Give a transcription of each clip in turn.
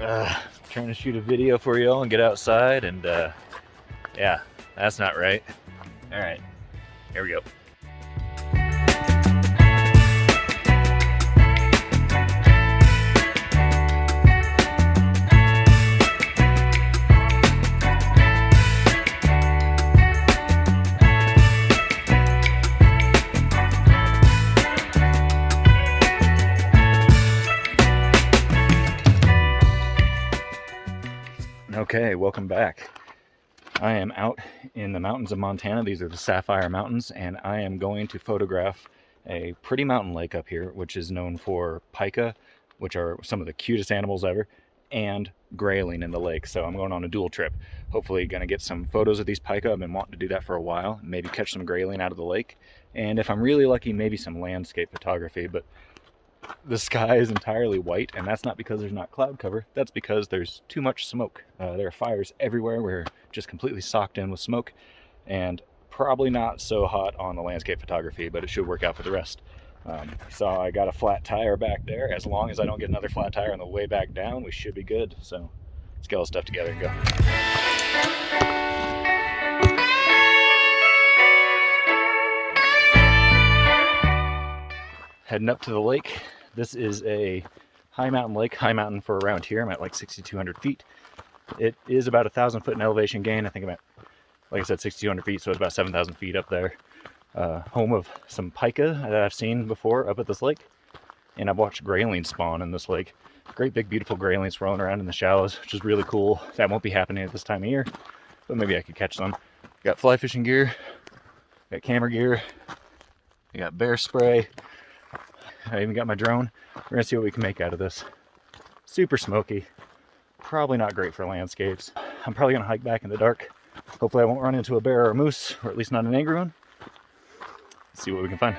Trying to shoot a video for y'all and get outside, and yeah, that's not right. All right, here we go. Okay, welcome back. I am out in the mountains of Montana. These are the Sapphire Mountains, and I am going to photograph a pretty mountain lake up here, which is known for pika, which are some of the cutest animals ever, and grayling in the lake. So I'm going on a dual trip. Hopefully gonna get some photos of these pika. I've been wanting to do that for a while. Maybe catch some grayling out of the lake. And if I'm really lucky, maybe some landscape photography. But the sky is entirely white, and that's not because there's not cloud cover. That's because there's too much smoke. There are fires everywhere. We're just completely socked in with smoke, and probably not so hot on the landscape photography, but it should work out for the rest. So I got a flat tire back there. As long as I don't get another flat tire on the way back down, we should be good. So let's get all the stuff together and go. Heading up to the lake. This is a high mountain lake, high mountain for around here. I'm at like 6,200 feet. It is about 1,000 foot in elevation gain. I think I'm at, like I said, 6,200 feet, so it's about 7,000 feet up there. Home of some pika that I've seen before up at this lake. And I've watched grayling spawn in this lake. Great big beautiful graylings rolling around in the shallows, which is really cool. That won't be happening at this time of year, but maybe I could catch some. Got fly fishing gear, got camera gear, I got bear spray. I even got my drone. We're gonna see what we can make out of this. Super smoky. Probably not great for landscapes. I'm probably gonna hike back in the dark. Hopefully I won't run into a bear or a moose, or at least not an angry one. Let's see what we can find.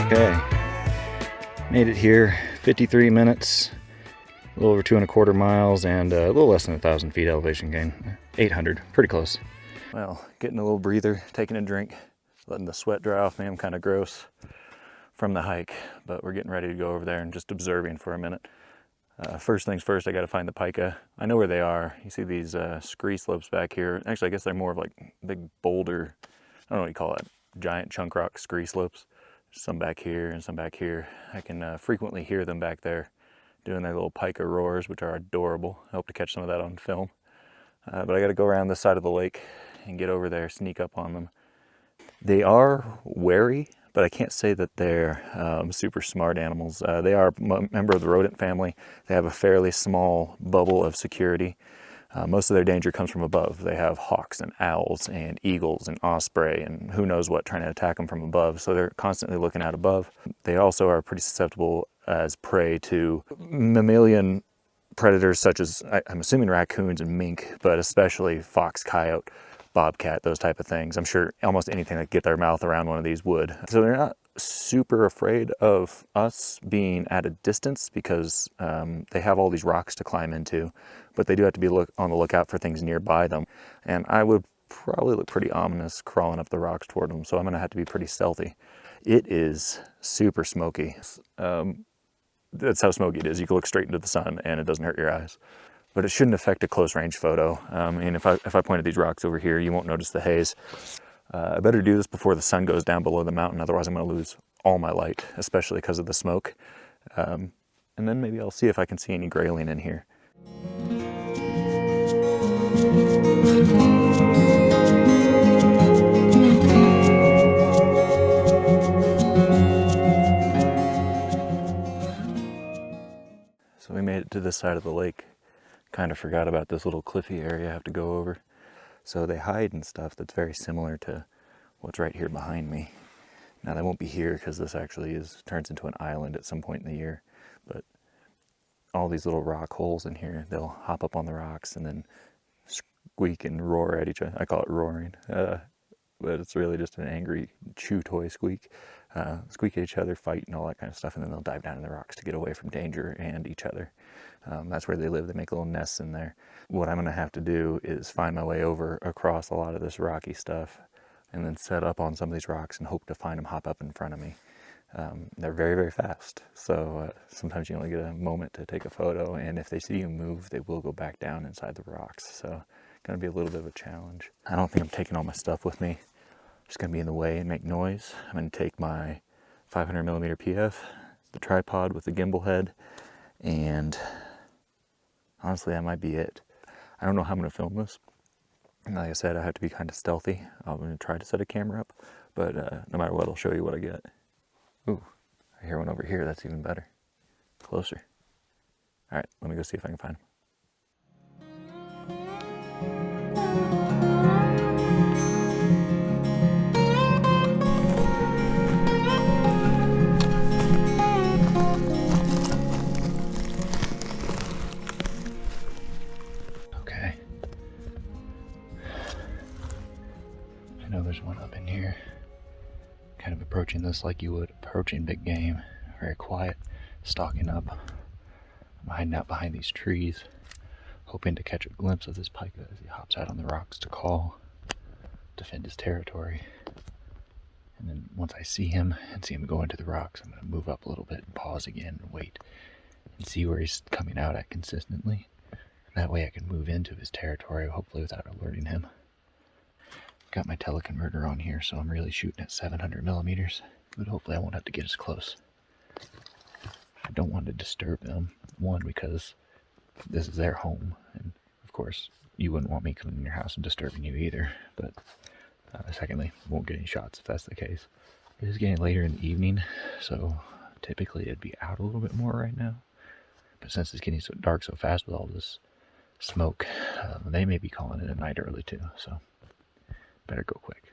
Okay, made it here, 53 minutes, a little over 2¼ miles, and a little less than 1,000 feet elevation gain, 800, pretty close. Well, getting a little breather, taking a drink, letting the sweat dry off me. I'm kind of gross from the hike, but we're getting ready to go over there and just observing for a minute. First things first, I got to find the pika. I know where they are. You see these scree slopes back here. Actually, I guess they're more of like big boulder, I don't know what you call that, giant chunk rock scree slopes. Some back here and some back here. I can frequently hear them back there doing their little pika roars, which are adorable. I hope to catch some of that on film. But I got to go around this side of the lake and get over there, sneak up on them. They are wary, but I can't say that they're super smart animals. They are a member of the rodent family. They have a fairly small bubble of security. Most of their danger comes from above. They have hawks and owls and eagles and osprey and who knows what trying to attack them from above. So they're constantly looking out above. They also are pretty susceptible as prey to mammalian predators such as, I'm assuming raccoons and mink, but especially fox, coyote, bobcat, those type of things. I'm sure almost anything that could get their mouth around one of these would. So they're not super afraid of us being at a distance because they have all these rocks to climb into, but they do have to be on the lookout for things nearby them. And I would probably look pretty ominous crawling up the rocks toward them, so I'm gonna have to be pretty stealthy. It is super smoky. That's how smoky it is. You can look straight into the sun and it doesn't hurt your eyes. But it shouldn't affect a close range photo. And if I point at these rocks over here, you won't notice the haze. I better do this before the sun goes down below the mountain, otherwise I'm going to lose all my light, especially because of the smoke. And then maybe I'll see if I can see any grayling in here. So we made it to this side of the lake. Kind of forgot about this little cliffy area I have to go over. So they hide in stuff that's very similar to what's right here behind me. Now they won't be here because this actually turns into an island at some point in the year, but all these little rock holes in here, they'll hop up on the rocks and then squeak and roar at each other. I call it roaring, but it's really just an angry chew toy squeak. Squeak at each other, fight, and all that kind of stuff, and then they'll dive down in the rocks to get away from danger and each other. That's where they live. They make little nests in there. What I'm going to have to do is find my way over across a lot of this rocky stuff and then set up on some of these rocks and hope to find them hop up in front of me. They're very, very fast, so sometimes you only get a moment to take a photo, and if they see you move, they will go back down inside the rocks, so going to be a little bit of a challenge. I don't think I'm taking all my stuff with me. Just going to be in the way and make noise. I'm going to take my 500mm PF, the tripod with the gimbal head, and honestly, that might be it. I don't know how I'm going to film this. Like I said, I have to be kind of stealthy. I'm going to try to set a camera up, but no matter what, I'll show you what I get. Ooh, I hear one over here. That's even better. Closer. All right, let me go see if I can find him. Okay. I know there's one up in here. Kind of approaching this like you would approaching big game. Very quiet, stalking up. I'm hiding out behind these trees, hoping to catch a glimpse of this pika as he hops out on the rocks to call, defend his territory. And then once I see him and see him go into the rocks, I'm going to move up a little bit and pause again and wait and see where he's coming out at consistently. And that way I can move into his territory, hopefully without alerting him. Got my teleconverter on here, so I'm really shooting at 700mm, but hopefully I won't have to get as close. I don't want to disturb them, one, because this is their home, and of course you wouldn't want me coming in your house and disturbing you either, but secondly, won't get any shots if that's the case. It is getting later in the evening, so typically it'd be out a little bit more right now, but since it's getting so dark so fast with all this smoke, they may be calling it a night early too, so better go quick.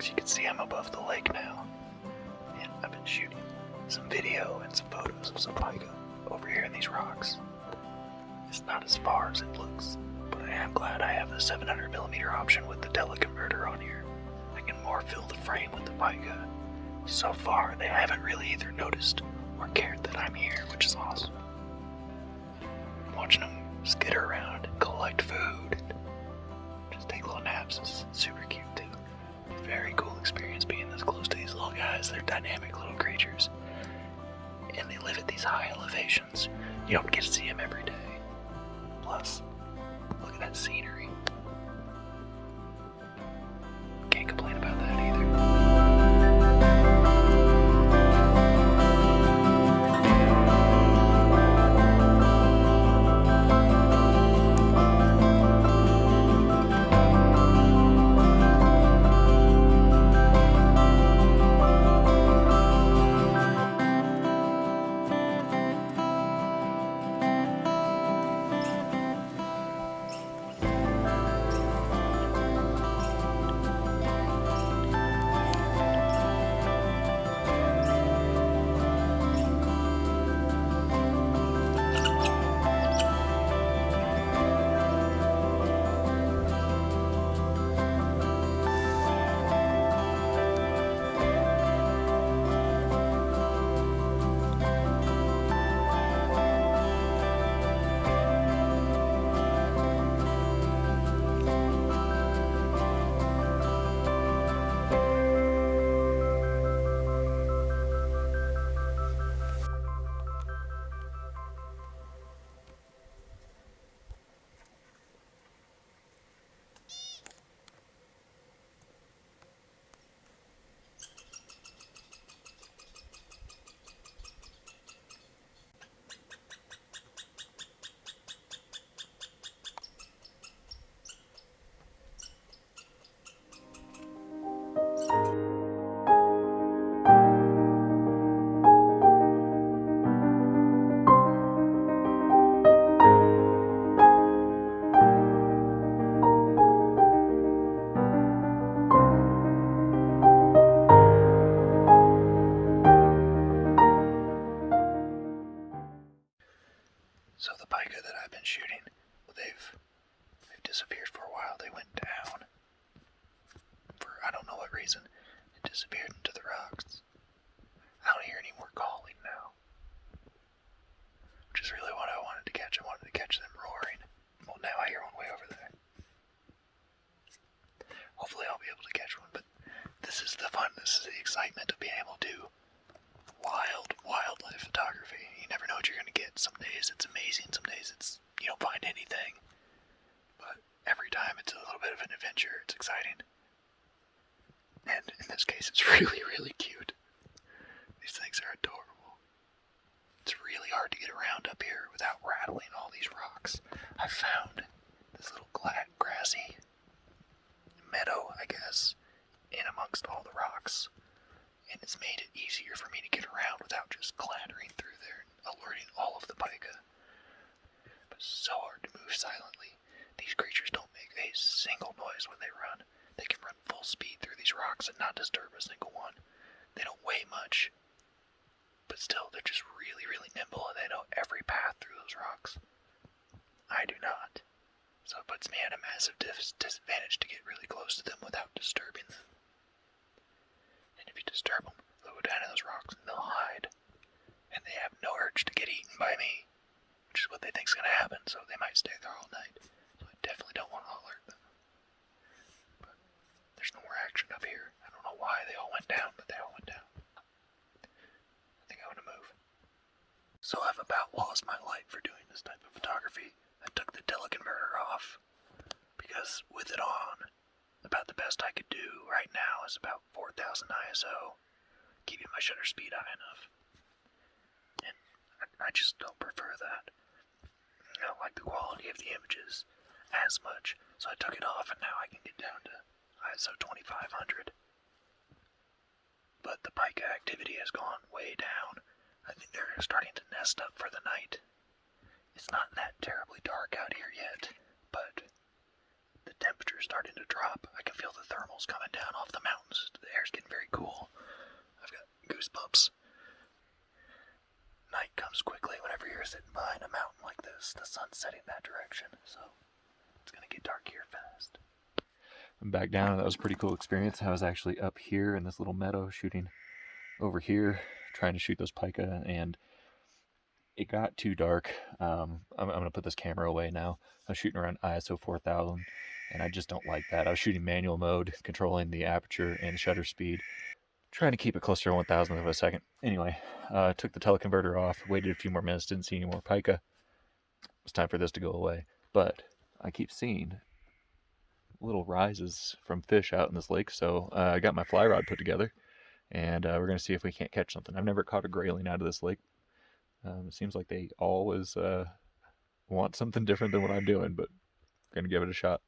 You can see I'm above the lake now, and I've been shooting some video and some photos of some pika over here in these rocks. It's not as far as it looks, but I am glad I have the 700mm option with the teleconverter on here. I can more fill the frame with the pika. So far, they haven't really either noticed or cared that I'm here, which is awesome. Watching them skitter around and collect food and just take little naps is super cute too. Very cool experience being this close to these little guys. They're dynamic little creatures, and they live at these high elevations. You don't get to see them every day. Plus, look at that scenery. Can't complain about that either. So the pika that I've been shooting, they've disappeared for a while. They went down for I don't know what reason. It disappeared into the rocks. I don't hear any more calling now, which is really what I wanted to catch. I wanted to catch them roaring. Well, now I hear one way over there. Hopefully I'll be able to catch one, but this is the fun. This is the excitement of being able to do wildlife photography. You never know what you're going to get. Some days it's amazing. Some days it's you don't find anything. But every time it's a little bit of an adventure. It's exciting. And in this case, it's really, really cute. These things are adorable. It's really hard to get around up here without rattling all these rocks. I found this little grassy meadow, I guess, in amongst all the rocks. And it's made it easier for me to get around without just clattering through there and alerting all of the pika. But it's so hard to move silently. These creatures don't make a single noise when they run. They can run full speed through these rocks and not disturb a single one. They don't weigh much, but still they're just really, really nimble and they know every path through those rocks. I do not. So it puts me at a massive disadvantage to get really close to them without disturbing them. And if you disturb them, they'll go down in those rocks and they'll hide. And they have no urge to get eaten by me, which is what they think is going to happen, so they might stay there all night. So I definitely don't want to alert them. But there's no more action up here. I don't know why they all went down, but they all went down. I think I'm going to move. So I've about lost my light for doing this type of photography. I took the teleconverter off because with it on, about the best I could do right now is about 4,000 ISO, keeping my shutter speed high enough. And I just don't prefer that. I don't like the quality of the images as much, so I took it off and now I can get down to ISO 2500. But the pika activity has gone way down. I think they're starting to nest up for the night. It's not that terribly dark out here yet, but the temperature's starting to drop. I can feel the thermals coming down off the mountains. The air's getting very cool. I've got goosebumps. Night comes quickly whenever you're sitting behind a mountain like this. The sun's setting that direction, so it's going to get dark here fast. I'm back down. That was a pretty cool experience. I was actually up here in this little meadow shooting over here, trying to shoot those pika, and it got too dark. I'm going to put this camera away now. I was shooting around ISO 4000, and I just don't like that. I was shooting manual mode, controlling the aperture and shutter speed, trying to keep it closer to 1,000th of a second. Anyway, took the teleconverter off, waited a few more minutes, didn't see any more pika. It was time for this to go away. But I keep seeing little rises from fish out in this lake, so I got my fly rod put together, and we're going to see if we can't catch something. I've never caught a grayling out of this lake. It seems like they always want something different than what I'm doing, but I'm going to give it a shot.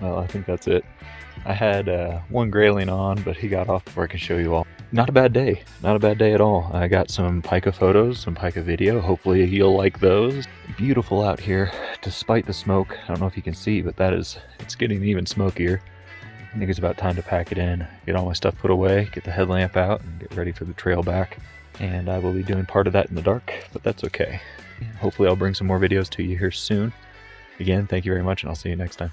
Well, I think that's it. I had one grayling on, but he got off before I can show you all. Not a bad day. Not a bad day at all. I got some pika photos, some pika video. Hopefully you'll like those. Beautiful out here, despite the smoke. I don't know if you can see, but it's getting even smokier. I think it's about time to pack it in, get all my stuff put away, get the headlamp out, and get ready for the trail back. And I will be doing part of that in the dark, but that's okay. Hopefully I'll bring some more videos to you here soon. Again, thank you very much, and I'll see you next time.